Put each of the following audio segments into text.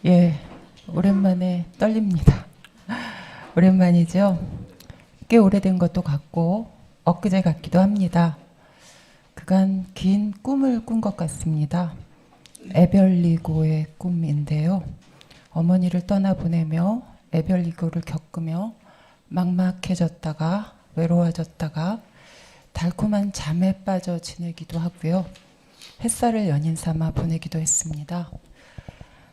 예, 오랜만에 떨립니다. 오랜만이죠? 꽤 오래된 것도 같고 엊그제 같기도 합니다. 그간 긴 꿈을 꾼 것 같습니다. 에별리고의 꿈인데요. 어머니를 떠나보내며 에별리고를 겪으며 막막해졌다가 외로워졌다가 달콤한 잠에 빠져 지내기도 하고요. 햇살을 연인 삼아 보내기도 했습니다.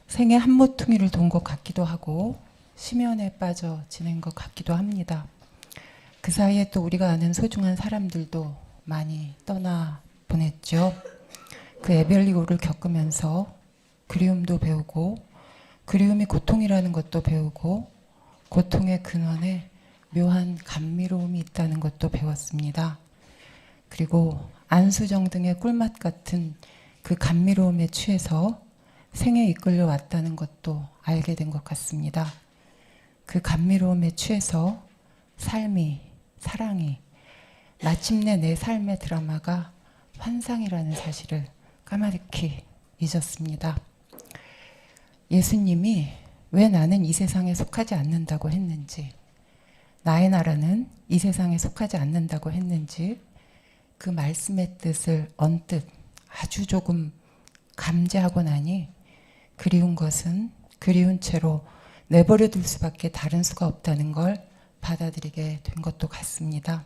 생의 한 모퉁이를 돈 것 같기도 하고 심연에 빠져 지낸 것 같기도 합니다. 그 사이에 또 우리가 아는 소중한 사람들도 많이 떠나 보냈죠. 그 에별리고를 겪으면서 그리움도 배우고 그리움이 고통이라는 것도 배우고 고통의 근원에 묘한 감미로움이 있다는 것도 배웠습니다. 그리고 안수정 등의 꿀맛 같은 그 감미로움에 취해서 생에 이끌려 왔다는 것도 알게 된 것 같습니다. 그 감미로움에 취해서 삶이, 사랑이, 마침내 내 삶의 드라마가 환상이라는 사실을 까마득히 잊었습니다. 예수님이 왜 나는 이 세상에 속하지 않는다고 했는지, 나의 나라는 이 세상에 속하지 않는다고 했는지, 그 말씀의 뜻을 언뜻 아주 조금 감지하고 나니 그리운 것은 그리운 채로 내버려 둘 수밖에 다른 수가 없다는 걸 받아들이게 된 것도 같습니다.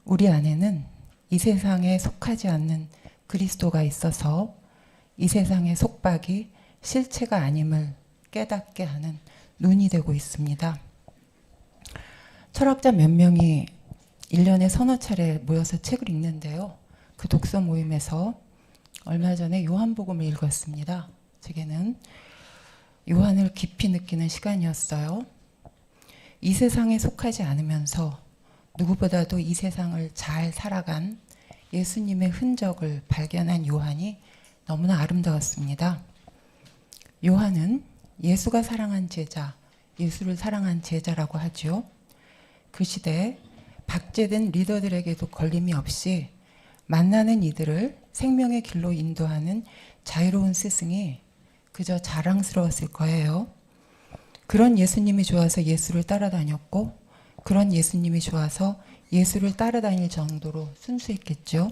우리 안에는 이 세상에 속하지 않는 그리스도가 있어서 이 세상의 속박이 실체가 아님을 깨닫게 하는 눈이 되고 있습니다. 철학자 몇 명이 1년에 서너 차례 모여서 책을 읽는데요. 그 독서 모임에서 얼마 전에 요한복음을 읽었습니다. 제게는 요한을 깊이 느끼는 시간이었어요. 이 세상에 속하지 않으면서 누구보다도 이 세상을 잘 살아간 예수님의 흔적을 발견한 요한이 너무나 아름다웠습니다. 요한은 예수가 사랑한 제자, 예수를 사랑한 제자라고 하죠. 그 시대에 박제된 리더들에게도 걸림이 없이 만나는 이들을 생명의 길로 인도하는 자유로운 스승이 그저 자랑스러웠을 거예요. 그런 예수님이 좋아서 예수를 따라다녔고 그런 예수님이 좋아서 예수를 따라다닐 정도로 순수했겠죠.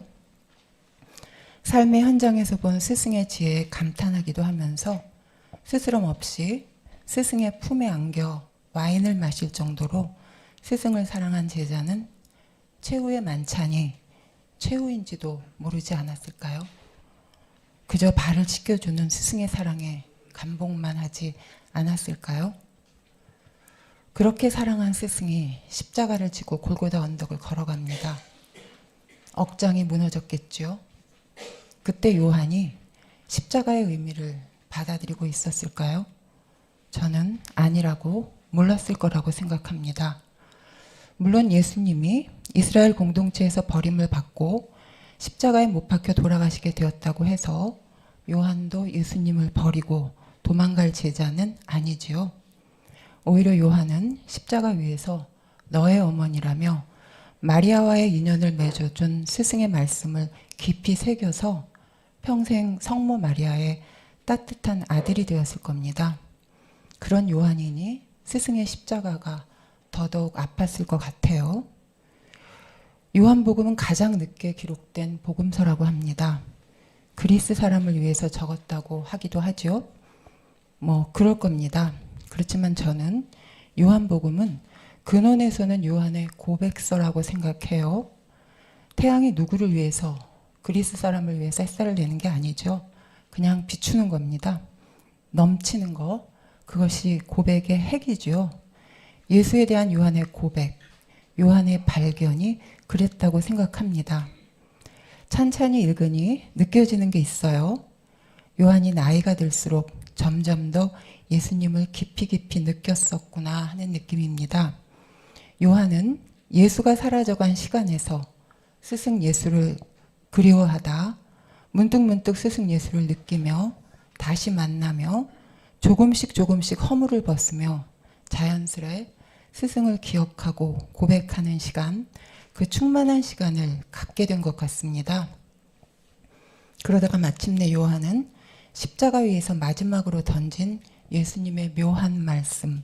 삶의 현장에서 본 스승의 지혜에 감탄하기도 하면서 스스럼 없이 스승의 품에 안겨 와인을 마실 정도로 스승을 사랑한 제자는 최후의 만찬이 최후인지도 모르지 않았을까요? 그저 발을 씻겨주는 스승의 사랑에 감복만 하지 않았을까요? 그렇게 사랑한 스승이 십자가를 지고 골고다 언덕을 걸어갑니다. 억장이 무너졌겠죠. 그때 요한이 십자가의 의미를 받아들이고 있었을까요? 저는 아니라고 몰랐을 거라고 생각합니다. 물론 예수님이 이스라엘 공동체에서 버림을 받고 십자가에 못 박혀 돌아가시게 되었다고 해서 요한도 예수님을 버리고 도망갈 제자는 아니지요. 오히려 요한은 십자가 위에서 너의 어머니라며 마리아와의 인연을 맺어준 스승의 말씀을 깊이 새겨서 평생 성모 마리아의 따뜻한 아들이 되었을 겁니다. 그런 요한이니 스승의 십자가가 더더욱 아팠을 것 같아요. 요한복음은 가장 늦게 기록된 복음서라고 합니다. 그리스 사람을 위해서 적었다고 하기도 하죠. 그럴 겁니다. 그렇지만 저는 요한복음은 근원에서는 요한의 고백서라고 생각해요. 태양이 누구를 위해서, 그리스 사람을 위해서 햇살을 내는 게 아니죠. 그냥 비추는 겁니다. 넘치는 거, 그것이 고백의 핵이죠. 예수에 대한 요한의 고백, 요한의 발견이 그랬다고 생각합니다. 찬찬히 읽으니 느껴지는 게 있어요. 요한이 나이가 들수록 점점 더 예수님을 깊이 깊이 느꼈었구나 하는 느낌입니다. 요한은 예수가 사라져간 시간에서 스승 예수를 그리워하다 문득문득 스승 예수를 느끼며 다시 만나며 조금씩 허물을 벗으며 자연스레 스승을 기억하고 고백하는 시간, 그 충만한 시간을 갖게 된 것 같습니다. 그러다가 마침내 요한은 십자가 위에서 마지막으로 던진 예수님의 묘한 말씀,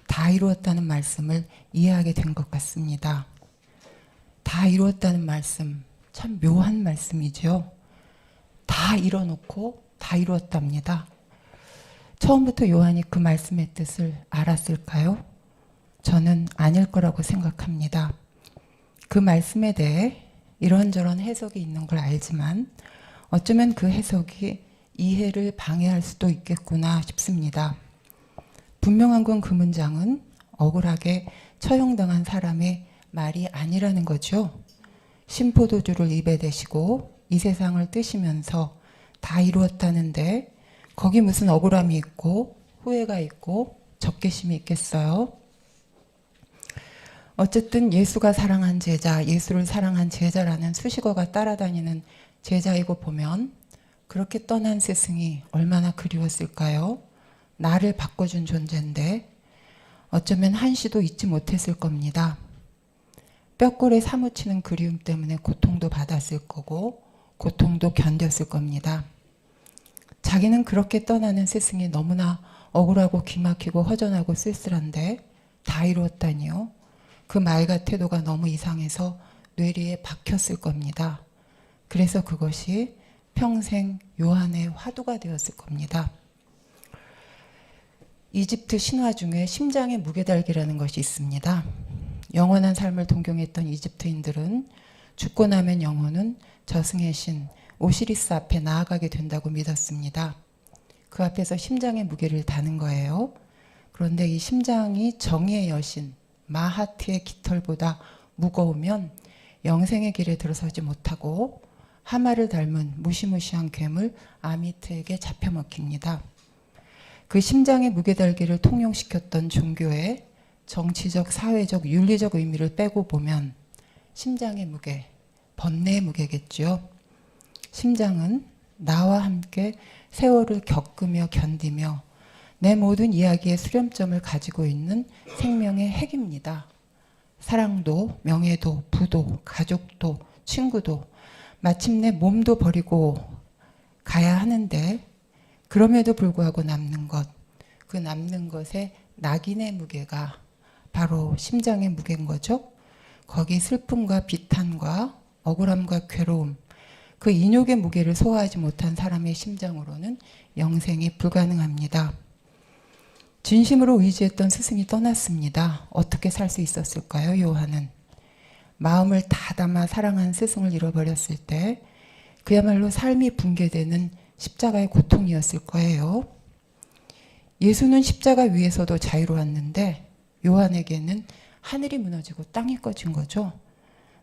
다 이루었다는 말씀을 이해하게 된 것 같습니다. 다 이루었다는 말씀, 참 묘한 말씀이죠. 다 이뤄놓고 다 이루었답니다. 처음부터 요한이 그 말씀의 뜻을 알았을까요? 저는 아닐 거라고 생각합니다. 그 말씀에 대해 이런저런 해석이 있는 걸 알지만 어쩌면 그 해석이 이해를 방해할 수도 있겠구나 싶습니다. 분명한 건 그 문장은 억울하게 처형당한 사람의 말이 아니라는 거죠. 신포도주를 입에 대시고 이 세상을 뜨시면서 다 이루었다는데 거기 무슨 억울함이 있고 후회가 있고 적개심이 있겠어요? 어쨌든 예수가 사랑한 제자, 예수를 사랑한 제자라는 수식어가 따라다니는 제자이고 보면 그렇게 떠난 스승이 얼마나 그리웠을까요? 나를 바꿔준 존재인데 어쩌면 한시도 잊지 못했을 겁니다. 뼈골에 사무치는 그리움 때문에 고통도 받았을 거고 고통도 견뎠을 겁니다. 자기는 그렇게 떠나는 스승이 너무나 억울하고 기막히고 허전하고 쓸쓸한데 다 이루었다니요. 그 말과 태도가 너무 이상해서 뇌리에 박혔을 겁니다. 그래서 그것이 평생 요한의 화두가 되었을 겁니다. 이집트 신화 중에 심장의 무게달기라는 것이 있습니다. 영원한 삶을 동경했던 이집트인들은 죽고 나면 영혼은 저승의 신 오시리스 앞에 나아가게 된다고 믿었습니다. 그 앞에서 심장의 무게를 다는 거예요. 그런데 이 심장이 정의의 여신 마하트의 깃털보다 무거우면 영생의 길에 들어서지 못하고 하마를 닮은 무시무시한 괴물 아미트에게 잡혀먹힙니다. 그 심장의 무게달기를 통용시켰던 종교의 정치적, 사회적, 윤리적 의미를 빼고 보면 심장의 무게, 번뇌의 무게겠죠. 심장은 나와 함께 세월을 겪으며 견디며 내 모든 이야기의 수렴점을 가지고 있는 생명의 핵입니다. 사랑도, 명예도, 부도, 가족도, 친구도 마침내 몸도 버리고 가야 하는데 그럼에도 불구하고 남는 것, 그 남는 것의 낙인의 무게가 바로 심장의 무게인 거죠. 거기 슬픔과 비탄과 억울함과 괴로움, 그 인욕의 무게를 소화하지 못한 사람의 심장으로는 영생이 불가능합니다. 진심으로 의지했던 스승이 떠났습니다. 어떻게 살 수 있었을까요, 요한은? 마음을 다 담아 사랑한 스승을 잃어버렸을 때 그야말로 삶이 붕괴되는 십자가의 고통이었을 거예요. 예수는 십자가 위에서도 자유로웠는데 요한에게는 하늘이 무너지고 땅이 꺼진 거죠.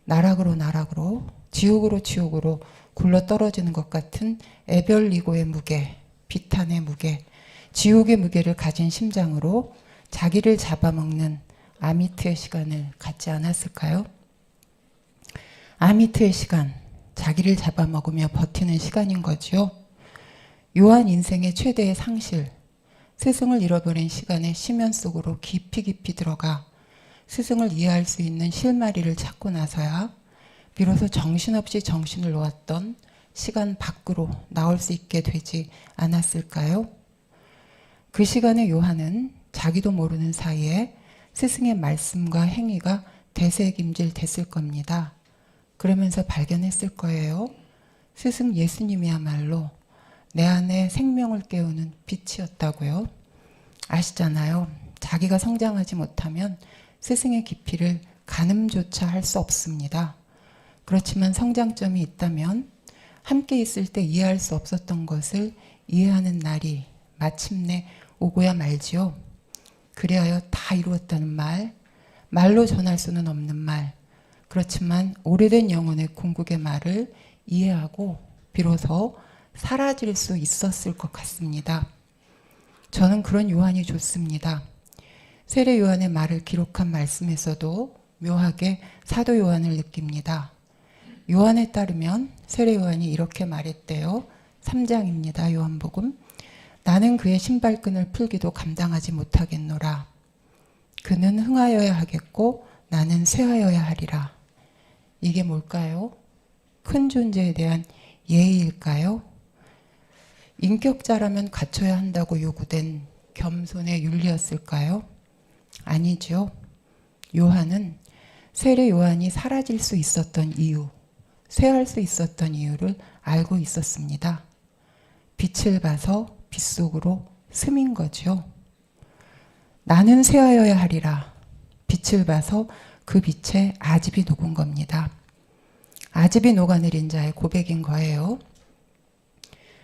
나락으로 지옥으로 굴러 떨어지는 것 같은 에별리고의 무게, 비탄의 무게, 지옥의 무게를 가진 심장으로 자기를 잡아먹는 아미트의 시간을 갖지 않았을까요? 아미트의 시간, 자기를 잡아먹으며 버티는 시간인 거죠. 요한 인생의 최대의 상실, 스승을 잃어버린 시간의 심연 속으로 깊이 들어가 스승을 이해할 수 있는 실마리를 찾고 나서야 비로소 정신없이 정신을 놓았던 시간 밖으로 나올 수 있게 되지 않았을까요? 그 시간에 요한은 자기도 모르는 사이에 스승의 말씀과 행위가 대세김질 됐을 겁니다. 그러면서 발견했을 거예요. 스승 예수님이야말로 내 안에 생명을 깨우는 빛이었다고요. 아시잖아요. 자기가 성장하지 못하면 스승의 깊이를 가늠조차 할 수 없습니다. 그렇지만 성장점이 있다면 함께 있을 때 이해할 수 없었던 것을 이해하는 날이 마침내 오고야 말지요. 그리하여 다 이루었다는 말, 말로 전할 수는 없는 말, 그렇지만 오래된 영혼의 궁극의 말을 이해하고 비로소 사라질 수 있었을 것 같습니다. 저는 그런 요한이 좋습니다. 세례 요한의 말을 기록한 말씀에서도 묘하게 사도 요한을 느낍니다. 요한에 따르면 세례 요한이 이렇게 말했대요. 3장입니다. 요한복음. 나는 그의 신발끈을 풀기도 감당하지 못하겠노라. 그는 흥하여야 하겠고 나는 쇠하여야 하리라. 이게 뭘까요? 큰 존재에 대한 예의일까요? 인격자라면 갖춰야 한다고 요구된 겸손의 윤리였을까요? 아니죠. 요한은 세례 요한이 사라질 수 있었던 이유, 쇠할 수 있었던 이유를 알고 있었습니다. 빛을 봐서 빛 속으로 스민 거죠. 나는 쇠하여야 하리라. 빛을 봐서 그 빛에 아집이 녹은 겁니다. 아집이 녹아내린 자의 고백인 거예요.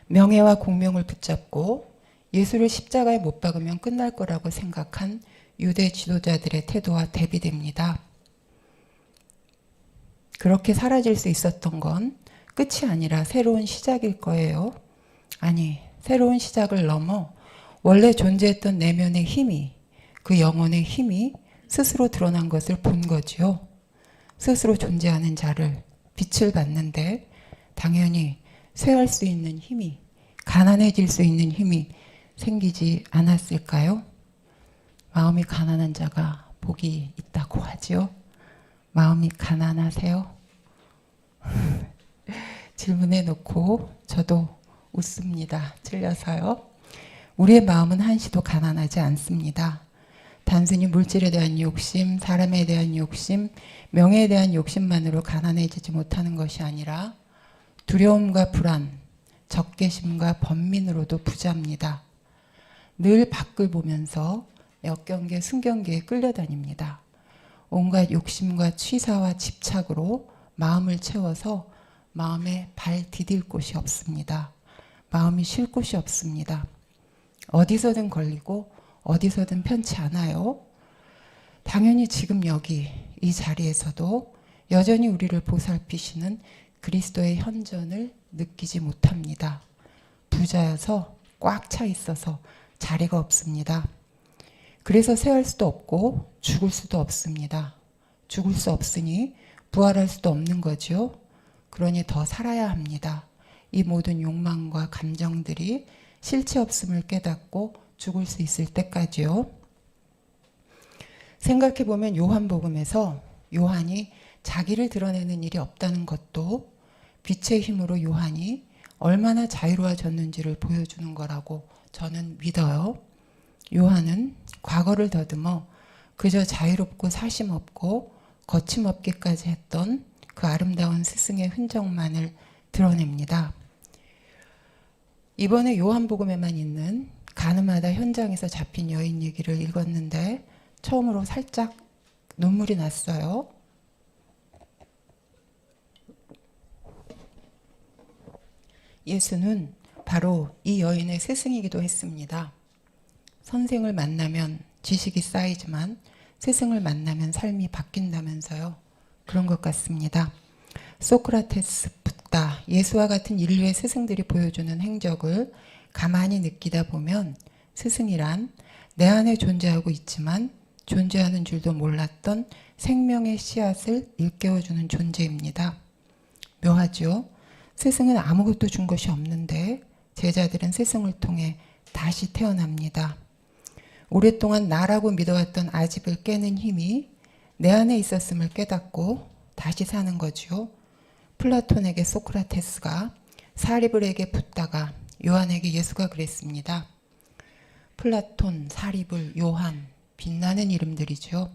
명예와 공명을 붙잡고 예수를 십자가에 못 박으면 끝날 거라고 생각한 유대 지도자들의 태도와 대비됩니다. 그렇게 사라질 수 있었던 건 끝이 아니라 새로운 시작일 거예요. 아니, 새로운 시작을 넘어 원래 존재했던 내면의 힘이, 그 영혼의 힘이 스스로 드러난 것을 본 거지요. 스스로 존재하는 자를 빛을 봤는데 당연히 쇠할 수 있는 힘이, 가난해질 수 있는 힘이 생기지 않았을까요? 마음이 가난한 자가 복이 있다고 하지요. 마음이 가난하세요? 질문해 놓고 저도 웃습니다. 틀려서요. 우리의 마음은 한시도 가난하지 않습니다. 단순히 물질에 대한 욕심, 사람에 대한 욕심, 명예에 대한 욕심만으로 가난해지지 못하는 것이 아니라 두려움과 불안, 적개심과 번민으로도 부자입니다. 늘 밖을 보면서 역경계, 순경계에 끌려다닙니다. 온갖 욕심과 취사와 집착으로 마음을 채워서 마음에 발 디딜 곳이 없습니다. 마음이 쉴 곳이 없습니다. 어디서든 걸리고 어디서든 편치 않아요. 당연히 지금 여기 이 자리에서도 여전히 우리를 보살피시는 그리스도의 현전을 느끼지 못합니다. 부자여서 꽉 차 있어서 자리가 없습니다. 그래서 쇠할 수도 없고 죽을 수도 없습니다. 죽을 수 없으니 부활할 수도 없는 거죠. 그러니 더 살아야 합니다. 이 모든 욕망과 감정들이 실체 없음을 깨닫고 죽을 수 있을 때까지요. 생각해보면 요한복음에서 요한이 자기를 드러내는 일이 없다는 것도 빛의 힘으로 요한이 얼마나 자유로워졌는지를 보여주는 거라고 저는 믿어요. 요한은 과거를 더듬어 그저 자유롭고 사심없고 거침없기까지 했던 그 아름다운 스승의 흔적만을 드러냅니다. 이번에 요한복음에만 있는 가늠하다 현장에서 잡힌 여인 얘기를 읽었는데 처음으로 살짝 눈물이 났어요. 예수는 바로 이 여인의 스승이기도 했습니다. 선생을 만나면 지식이 쌓이지만 스승을 만나면 삶이 바뀐다면서요. 그런 것 같습니다. 소크라테스, 붓다, 예수와 같은 인류의 스승들이 보여주는 행적을 가만히 느끼다 보면 스승이란 내 안에 존재하고 있지만 존재하는 줄도 몰랐던 생명의 씨앗을 일깨워주는 존재입니다. 묘하죠? 스승은 아무것도 준 것이 없는데 제자들은 스승을 통해 다시 태어납니다. 오랫동안 나라고 믿어왔던 아집을 깨는 힘이 내 안에 있었음을 깨닫고 다시 사는 거죠. 플라톤에게 소크라테스가, 사리불에게 붓다가, 요한에게 예수가 그랬습니다. 플라톤, 사리불, 요한, 빛나는 이름들이죠.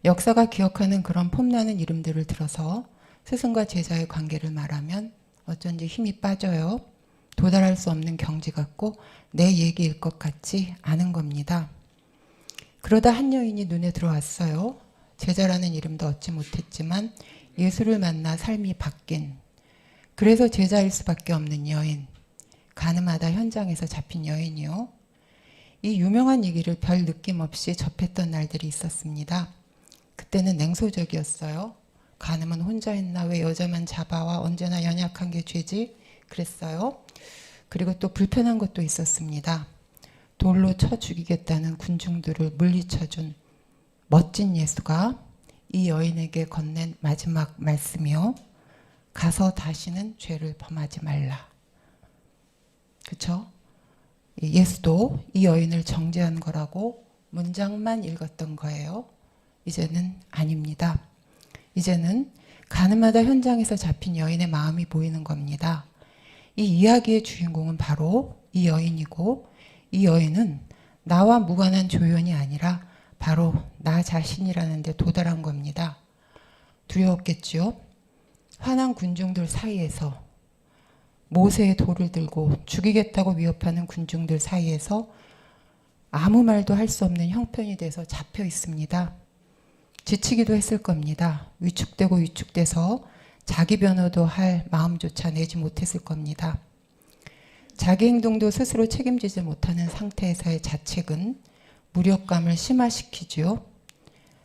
역사가 기억하는 그런 폼나는 이름들을 들어서 스승과 제자의 관계를 말하면 어쩐지 힘이 빠져요. 도달할 수 없는 경지 같고 내 얘기일 것 같지 않은 겁니다. 그러다 한 여인이 눈에 들어왔어요. 제자라는 이름도 얻지 못했지만 예수를 만나 삶이 바뀐, 그래서 제자일 수밖에 없는 여인, 가늠하다 현장에서 잡힌 여인이요. 이 유명한 얘기를 별 느낌 없이 접했던 날들이 있었습니다. 그때는 냉소적이었어요. 가늠은 혼자 했나, 왜 여자만 잡아와, 언제나 연약한 게 죄지, 그랬어요. 그리고 또 불편한 것도 있었습니다. 돌로 쳐 죽이겠다는 군중들을 물리쳐준 멋진 예수가 이 여인에게 건넨 마지막 말씀이요. 가서 다시는 죄를 범하지 말라. 그렇죠? 예수도 이 여인을 정죄한 거라고 문장만 읽었던 거예요. 이제는 아닙니다. 이제는 가늠하다 현장에서 잡힌 여인의 마음이 보이는 겁니다. 이 이야기의 주인공은 바로 이 여인이고, 이 여인은 나와 무관한 조연이 아니라 바로 나 자신이라는 데 도달한 겁니다. 두려웠겠지요? 화난 군중들 사이에서, 모세의 돌을 들고 죽이겠다고 위협하는 군중들 사이에서 아무 말도 할 수 없는 형편이 돼서 잡혀 있습니다. 지치기도 했을 겁니다. 위축되고 위축돼서 자기 변호도 할 마음조차 내지 못했을 겁니다. 자기 행동도 스스로 책임지지 못하는 상태에서의 자책은 무력감을 심화시키지요.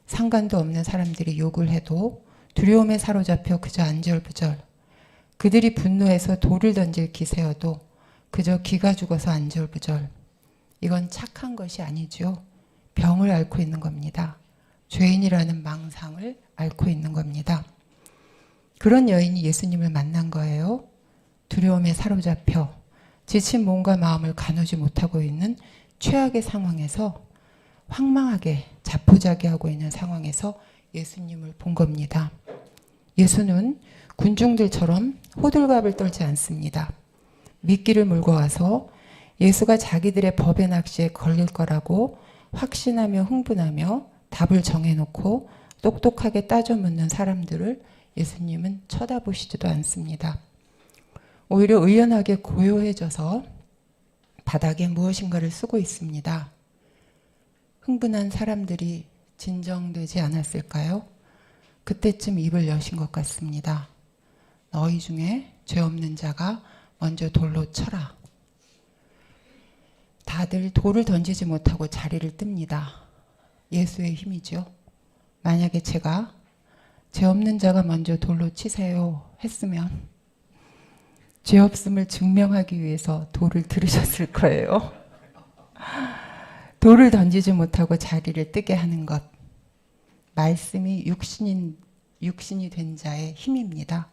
상관도 없는 사람들이 욕을 해도 두려움에 사로잡혀 그저 안절부절, 그들이 분노해서 돌을 던질 기세여도 그저 기가 죽어서 안절부절. 이건 착한 것이 아니죠. 병을 앓고 있는 겁니다. 죄인이라는 망상을 앓고 있는 겁니다. 그런 여인이 예수님을 만난 거예요. 두려움에 사로잡혀 지친 몸과 마음을 가누지 못하고 있는 최악의 상황에서, 황망하게 자포자기하고 있는 상황에서 예수님을 본 겁니다. 예수는 군중들처럼 호들갑을 떨지 않습니다. 미끼를 물고 와서 예수가 자기들의 법의 낚시에 걸릴 거라고 확신하며 흥분하며 답을 정해놓고 똑똑하게 따져 묻는 사람들을 예수님은 쳐다보시지도 않습니다. 오히려 의연하게 고요해져서 바닥에 무엇인가를 쓰고 있습니다. 흥분한 사람들이 진정되지 않았을까요? 그때쯤 입을 여신 것 같습니다. 너희 중에 죄 없는 자가 먼저 돌로 쳐라. 다들 돌을 던지지 못하고 자리를 뜹니다. 예수의 힘이죠. 만약에 제가 죄 없는 자가 먼저 돌로 치세요 했으면 죄 없음을 증명하기 위해서 돌을 들으셨을 거예요. 돌을 던지지 못하고 자리를 뜨게 하는 것, 말씀이 육신이 된 자의 힘입니다.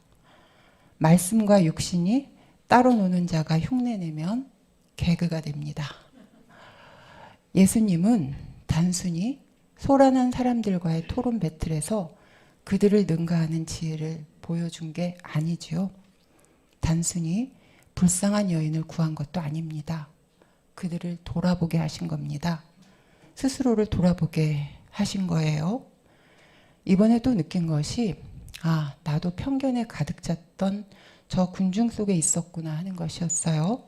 말씀과 육신이 따로 노는 자가 흉내내면 개그가 됩니다. 예수님은 단순히 소란한 사람들과의 토론 배틀에서 그들을 능가하는 지혜를 보여준 게 아니지요. 단순히 불쌍한 여인을 구한 것도 아닙니다. 그들을 돌아보게 하신 겁니다. 스스로를 돌아보게 하신 거예요. 이번에 또 느낀 것이, 나도 편견에 가득 찼던 저 군중 속에 있었구나 하는 것이었어요.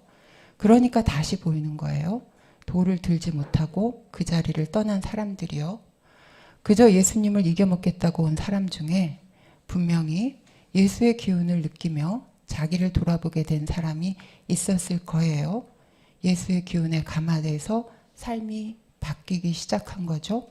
그러니까 다시 보이는 거예요. 돌을 들지 못하고 그 자리를 떠난 사람들이요. 그저 예수님을 이겨먹겠다고 온 사람 중에 분명히 예수의 기운을 느끼며 자기를 돌아보게 된 사람이 있었을 거예요. 예수의 기운에 감화돼서 삶이 바뀌기 시작한 거죠.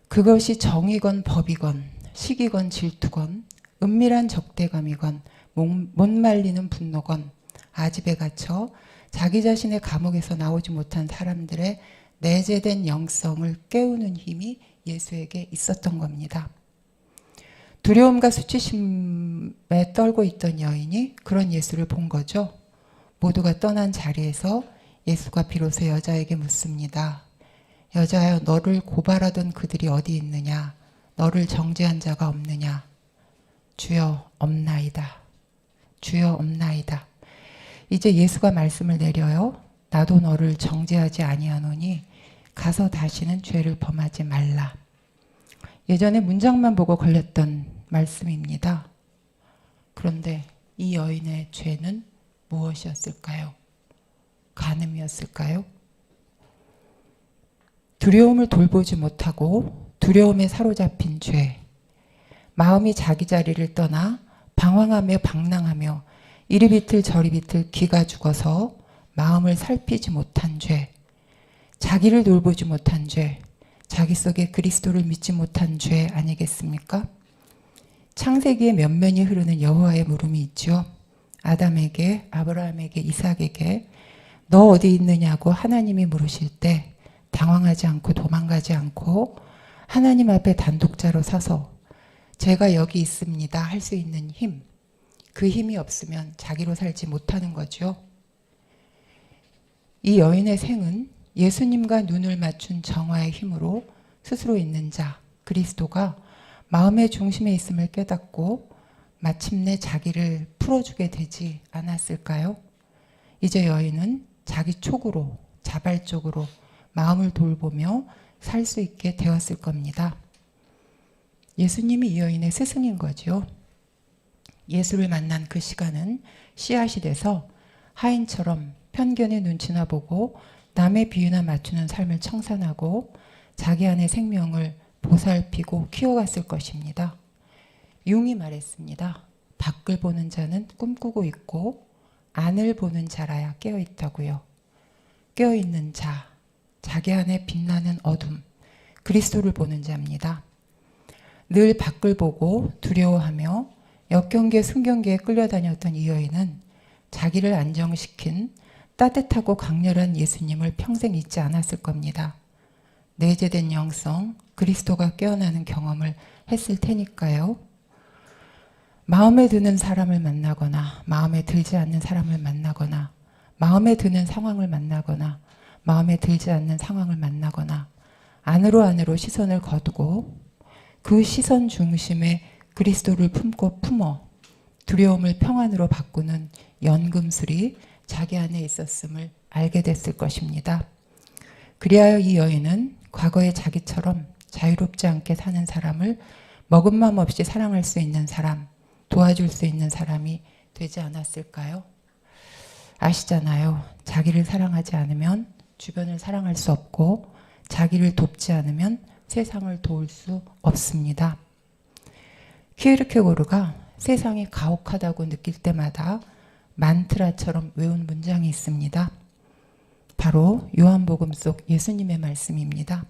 그것이 정이건 법이건 시기건 질투건 은밀한 적대감이건 못 말리는 분노건 아집에 갇혀 자기 자신의 감옥에서 나오지 못한 사람들의 내재된 영성을 깨우는 힘이 예수에게 있었던 겁니다. 두려움과 수치심에 떨고 있던 여인이 그런 예수를 본 거죠. 모두가 떠난 자리에서 예수가 비로소 여자에게 묻습니다. 여자여, 너를 고발하던 그들이 어디 있느냐? 너를 정죄한 자가 없느냐? 주여, 없나이다. 주여, 없나이다. 이제 예수가 말씀을 내려요. 나도 너를 정죄하지 아니하노니 가서 다시는 죄를 범하지 말라. 예전에 문장만 보고 걸렸던 말씀입니다. 그런데 이 여인의 죄는 무엇이었을까요? 간음이었을까요? 두려움을 돌보지 못하고 두려움에 사로잡힌 죄, 마음이 자기 자리를 떠나 방황하며 방랑하며 이리 비틀 저리 비틀 기가 죽어서 마음을 살피지 못한 죄, 자기를 돌보지 못한 죄, 자기 속에 그리스도를 믿지 못한 죄 아니겠습니까? 창세기에 면면이 흐르는 여호와의 물음이 있죠. 아담에게, 아브라함에게, 이삭에게 너 어디 있느냐고 하나님이 물으실 때 당황하지 않고 도망가지 않고 하나님 앞에 단독자로 서서 제가 여기 있습니다 할 수 있는 힘, 그 힘이 없으면 자기로 살지 못하는 거죠. 이 여인의 생은 예수님과 눈을 맞춘 정화의 힘으로 스스로 있는 자 그리스도가 마음의 중심에 있음을 깨닫고 마침내 자기를 풀어주게 되지 않았을까요? 이제 여인은 자기 촉으로 자발적으로 마음을 돌보며 살 수 있게 되었을 겁니다. 예수님이 이 여인의 스승인 거죠. 예수를 만난 그 시간은 씨앗이 돼서 하인처럼 편견의 눈치나 보고 남의 비유나 맞추는 삶을 청산하고 자기 안의 생명을 보살피고 키워갔을 것입니다. 융이 말했습니다. 밖을 보는 자는 꿈꾸고 있고 안을 보는 자라야 깨어있다고요. 깨어있는 자, 자기 안에 빛나는 어둠, 그리스도를 보는 자입니다. 늘 밖을 보고 두려워하며 역경계 순경계에 끌려다녔던 이 여인은 자기를 안정시킨 따뜻하고 강렬한 예수님을 평생 잊지 않았을 겁니다. 내재된 영성, 그리스도가 깨어나는 경험을 했을 테니까요. 마음에 드는 사람을 만나거나 마음에 들지 않는 사람을 만나거나 마음에 드는 상황을 만나거나 마음에 들지 않는 상황을 만나거나 안으로 시선을 거두고 그 시선 중심에 그리스도를 품고 품어 두려움을 평안으로 바꾸는 연금술이 자기 안에 있었음을 알게 됐을 것입니다. 그리하여 이 여인은 과거의 자기처럼 자유롭지 않게 사는 사람을 먹은 맘 없이 사랑할 수 있는 사람, 도와줄 수 있는 사람이 되지 않았을까요? 아시잖아요. 자기를 사랑하지 않으면 주변을 사랑할 수 없고 자기를 돕지 않으면 세상을 도울 수 없습니다. 키에르케고르가 세상이 가혹하다고 느낄 때마다 만트라처럼 외운 문장이 있습니다. 바로 요한복음 속 예수님의 말씀입니다.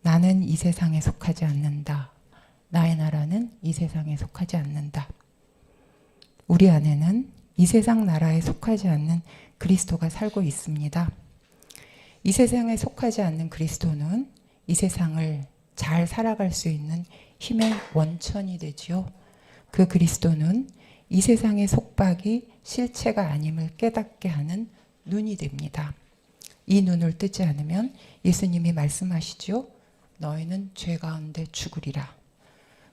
나는 이 세상에 속하지 않는다. 나의 나라는 이 세상에 속하지 않는다. 우리 안에는 이 세상 나라에 속하지 않는 그리스도가 살고 있습니다. 이 세상에 속하지 않는 그리스도는 이 세상을 잘 살아갈 수 있는 힘의 원천이 되지요. 그 그리스도는 이 세상의 속박이 실체가 아님을 깨닫게 하는 눈이 됩니다. 이 눈을 뜨지 않으면 예수님이 말씀하시죠. 너희는 죄 가운데 죽으리라.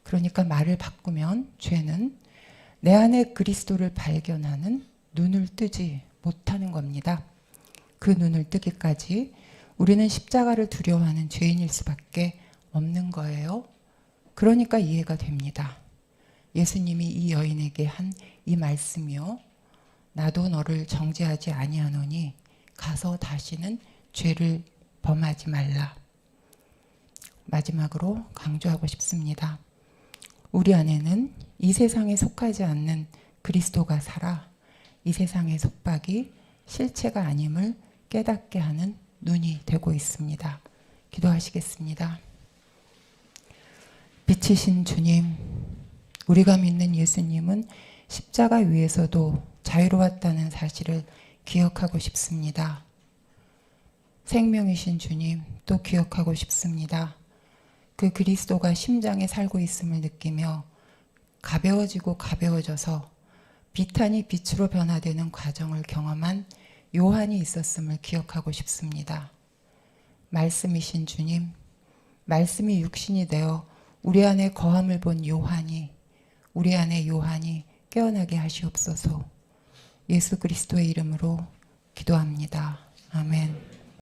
그러니까 말을 바꾸면 죄는 내 안에 그리스도를 발견하는 눈을 뜨지 못하는 겁니다. 그 눈을 뜨기까지 우리는 십자가를 두려워하는 죄인일 수밖에 없는 거예요. 그러니까 이해가 됩니다. 예수님이 이 여인에게 한 이 말씀이요. 나도 너를 정죄하지 아니하노니 가서 다시는 죄를 범하지 말라. 마지막으로 강조하고 싶습니다. 우리 안에는 이 세상에 속하지 않는 그리스도가 살아 이 세상의 속박이 실체가 아님을 깨닫게 하는 눈이 되고 있습니다. 기도하시겠습니다. 빛이신 주님, 우리가 믿는 예수님은 십자가 위에서도 자유로웠다는 사실을 기억하고 싶습니다. 생명이신 주님, 또 기억하고 싶습니다. 그 그리스도가 심장에 살고 있음을 느끼며 가벼워지고 가벼워져서 비탄이 빛으로 변화되는 과정을 경험한 요한이 있었음을 기억하고 싶습니다. 말씀이신 주님, 말씀이 육신이 되어 우리 안에 거함을 본 요한이, 우리 안에 요한이 깨어나게 하시옵소서. 예수 그리스도의 이름으로 기도합니다. 아멘.